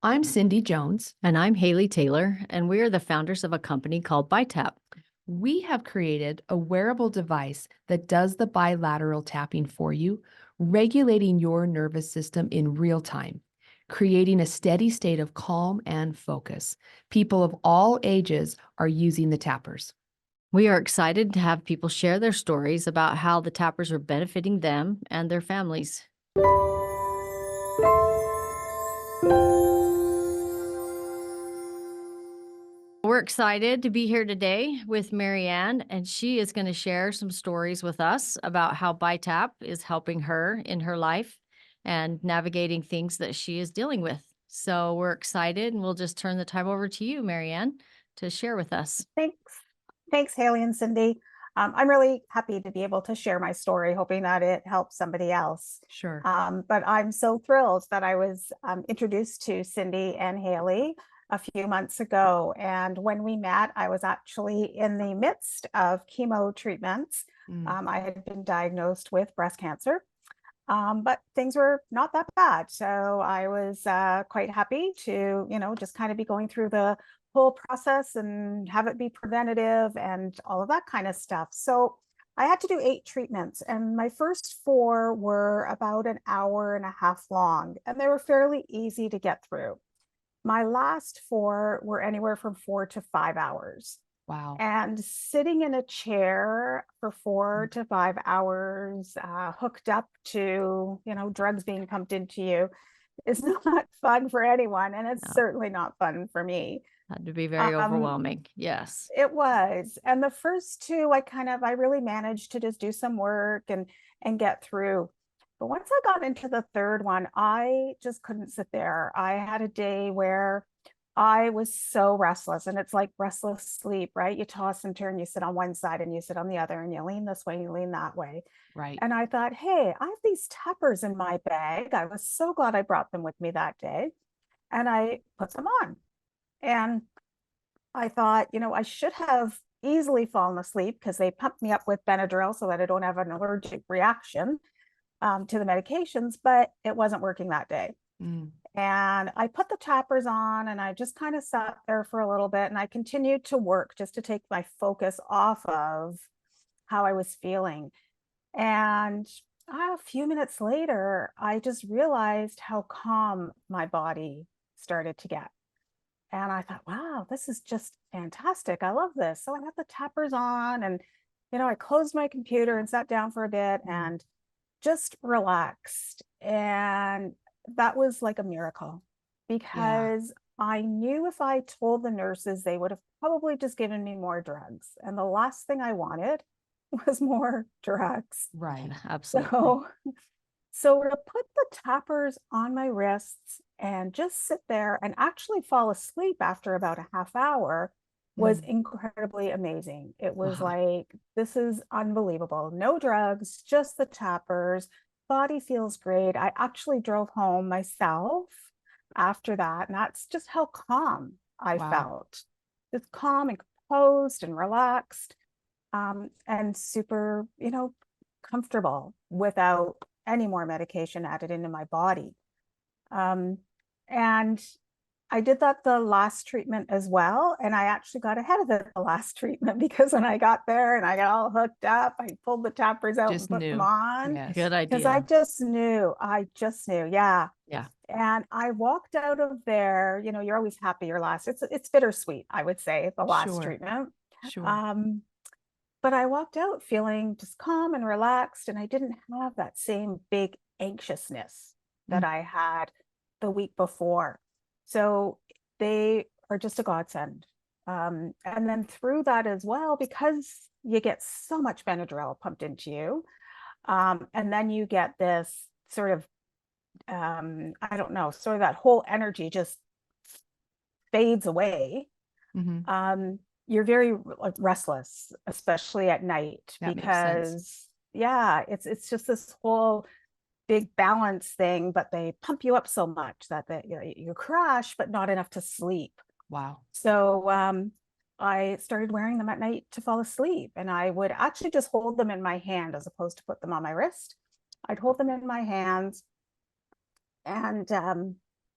I'm Cindy Jones. And I'm Hayley Taylor, and we are the founders of a company called Bi-Tapp. We have created a wearable device that does the bilateral tapping for you, regulating your nervous system in real time, creating a steady state of calm and focus. People of all ages are using the tappers. We are excited to have people share their stories about how the tappers are benefiting them and their families. We're excited to be here today with Marianne, and she is going to share some stories with us about how Bi-Tapp is helping her in her life and navigating things that she is dealing with. So we're excited, and we'll just turn the time over to you, Marianne, to share with us. Thanks. Thanks, Hayley and Cindy. I'm really happy to be able to share my story, hoping that it helps somebody else. Sure. But I'm so thrilled that I was introduced to Cindy and Hayley a few months ago. And when we met, I was actually in the midst of chemo treatments. I had been diagnosed with breast cancer, but things were not that bad. So I was quite happy to, just kind of be going through the whole process and have it be preventative and all of that kind of stuff. So I had to do 8 treatments, and my first 4 were about an hour and a half long, and they were fairly easy to get through. My last 4 were anywhere from 4 to 5 hours. Wow. And sitting in a chair for 4 to 5 hours, hooked up to, drugs being pumped into you is not fun for anyone. And it's certainly not fun for me. Had to be very overwhelming. Yes. It was. And the first 2, I really managed to just do some work and get through. But once I got into the 3rd one, I just couldn't sit there. I had a day where I was so restless, and it's like restless sleep, right? You toss and turn, you sit on one side and you sit on the other, and you lean this way and you lean that way. Right. And I thought, hey, I have these tappers in my bag. I was so glad I brought them with me that day. And I put them on. And I thought, I should have easily fallen asleep because they pumped me up with Benadryl so that I don't have an allergic reaction to the medications, but it wasn't working that day. And I put the tappers on, and I just kind of sat there for a little bit, and I continued to work just to take my focus off of how I was feeling. And a few minutes later, I just realized how calm my body started to get. And I thought, wow, this is just fantastic. I love this. So I had the tappers on, and, I closed my computer and sat down for a bit and just relaxed. And that was like a miracle, because I knew if I told the nurses, they would have probably just given me more drugs. And the last thing I wanted was more drugs. Right. Absolutely. So to put the tappers on my wrists and just sit there and actually fall asleep after about a half hour was incredibly amazing. It was like, this is unbelievable. No drugs, just the tappers. Body feels great. I actually drove home myself after that, and that's just how calm I felt. Just calm and composed and relaxed, and super, comfortable without any more medication added into my body. And I did that the last treatment as well. And I actually got ahead of it the last treatment, because when I got there and I got all hooked up, I pulled the tappers out and put them on. Yes. Good idea. Because I just knew. Yeah. Yeah. And I walked out of there, you're always happy your last, it's bittersweet, I would say, the last treatment. Sure. But I walked out feeling just calm and relaxed, and I didn't have that same big anxiousness that I had the week before. So they are just a godsend. And then through that as well, because you get so much Benadryl pumped into you, and then you get this sort of, I don't know, sort of that whole energy just fades away. You're very restless, especially at night, That because it's just this whole big balance thing, but they pump you up so much that you crash, but not enough to sleep. Wow. So I started wearing them at night to fall asleep, and I would actually just hold them in my hand as opposed to put them on my wrist. I'd hold them in my hands, and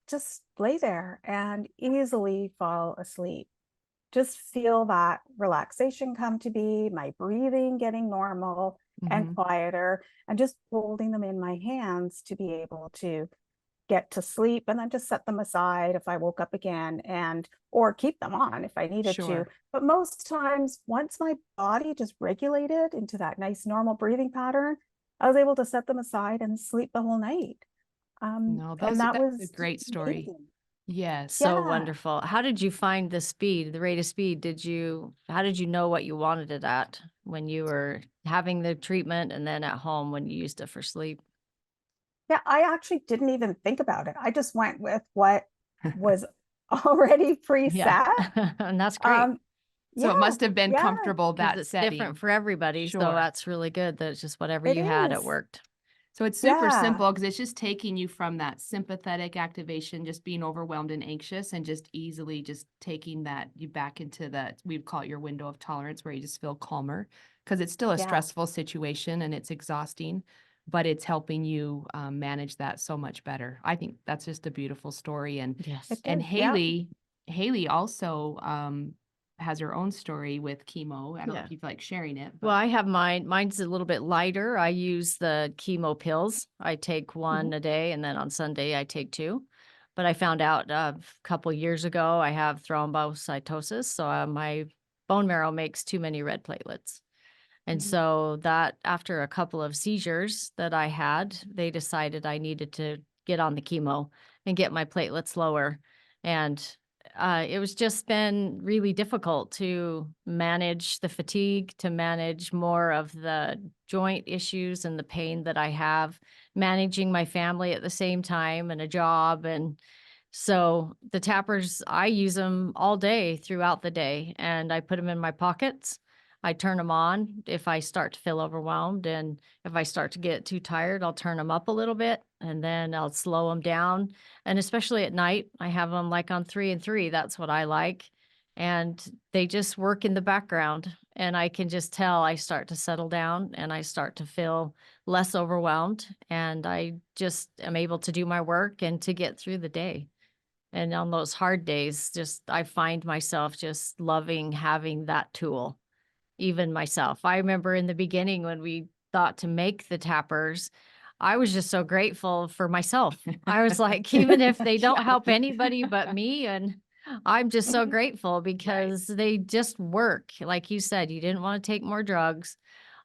just lay there and easily fall asleep. Just feel that relaxation come to be, my breathing getting normal and Mhm. quieter, and just holding them in my hands to be able to get to sleep, and then just set them aside if I woke up again, and or keep them on if I needed to. Sure. But most times, once my body just regulated into that nice normal breathing pattern, I was able to set them aside and sleep the whole night. No, And that that's a was just great story. amazing. Yes. So Yeah. wonderful. How did you find the speed, the rate of speed? How did you know what you wanted it at when you were having the treatment and then at home when you used it for sleep? Yeah, I actually didn't even think about it. I just went with what was already Yeah. preset. And that's great Um, So it yeah, must have been yeah, comfortable, because that it's different setting. for everybody. So Sure. that's really good that it's just whatever it you had, it is. worked. So it's super Yeah, simple because it's just taking you from that sympathetic activation, just being overwhelmed and anxious, and just easily just taking that you back into that, we'd call it your window of tolerance, where you just feel calmer, because it's still a yeah, stressful situation and it's exhausting, but it's helping you manage that so much better. I think that's just a beautiful story. Yes. it And did. Yeah. Haley also has her own story with chemo. I don't know Yeah. if you feel like sharing it, Well, but I have mine. Mine's a little bit lighter. I use the chemo pills. I take one Mhm. a day, and then on Sunday I take two. But I found out a couple years ago I have thrombocytosis, so my bone marrow makes too many red platelets. And Mhm. so that after a couple of seizures that I had, they decided I needed to get on the chemo and get my platelets lower. And it was just been really difficult to manage the fatigue, to manage more of the joint issues and the pain that I have, managing my family at the same time and a job. And so the tappers, I use them all day throughout the day, and I put them in my pockets. I turn them on if I start to feel overwhelmed, and if I start to get too tired, I'll turn them up a little bit, and then I'll slow them down. And especially at night, I have them like on 3 and 3. That's what I like. And they just work in the background, and I can just tell I start to settle down and I start to feel less overwhelmed, and I just am able to do my work and to get through the day. And on those hard days, just I find myself just loving having that tool, even myself. I remember in the beginning when we thought to make the tappers, I was just so grateful for myself. I was like, even if they don't yeah. help anybody but me, and I'm just so grateful Right. because they just work. Like you said, you didn't want to take more drugs.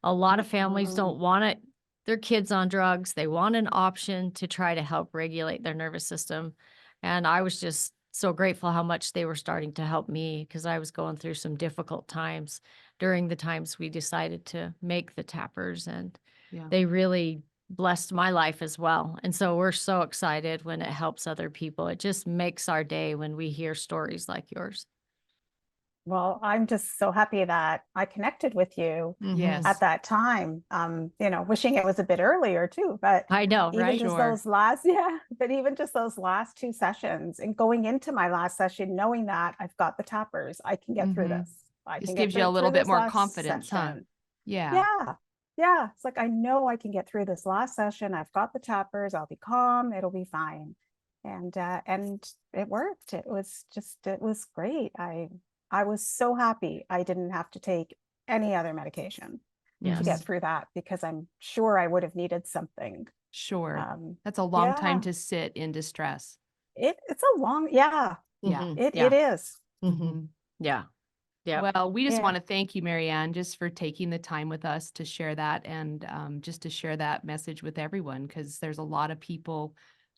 A lot of families Mm-mm. don't want it, their kids on drugs. They want an option to try to help regulate their nervous system. And I was just so grateful how much they were starting to help me because I was going through some difficult times during the times we decided to make the tappers, and Yeah. they really blessed my life as well. And so we're so excited when it helps other people. It just makes our day when we hear stories like yours. Well, I'm just so happy that I connected with you Mhm. at Yes. that time. Wishing it was a bit earlier too, but I know, even right? just Sure. those last, yeah, but even just those last two sessions and going into my last session, knowing that I've got the tappers, I can get through Hmm. this. I Just can get gives you a little through bit this more last confidence, huh? session. Yeah. Yeah. Yeah. It's like I know I can get through this last session. I've got the tappers. I'll be calm. It'll be fine. And it worked. It was great. I was so happy I didn't have to take any other medication to Hmm. get Yes. through that because I'm sure I would have needed something. Sure. Um, That's a long time yeah, to sit in distress. it's a long, yeah, Yeah. it Yeah. is. Hmm. Hmm. Yeah. Yeah. Well, we just Yeah. want to thank you, Marianne, just for taking the time with us to share that, and just to share that message with everyone, because there's a lot of people,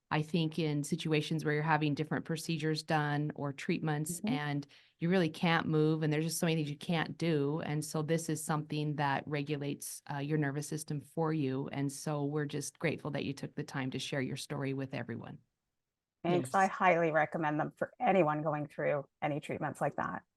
I think, in situations where you're having different procedures done or treatments, Mhm. and you really can't move, and there's just so many things you can't do. And so this is something that regulates your nervous system for you. And so we're just grateful that you took the time to share your story with everyone. Thanks. I Yes. highly recommend them for anyone going through any treatments like that.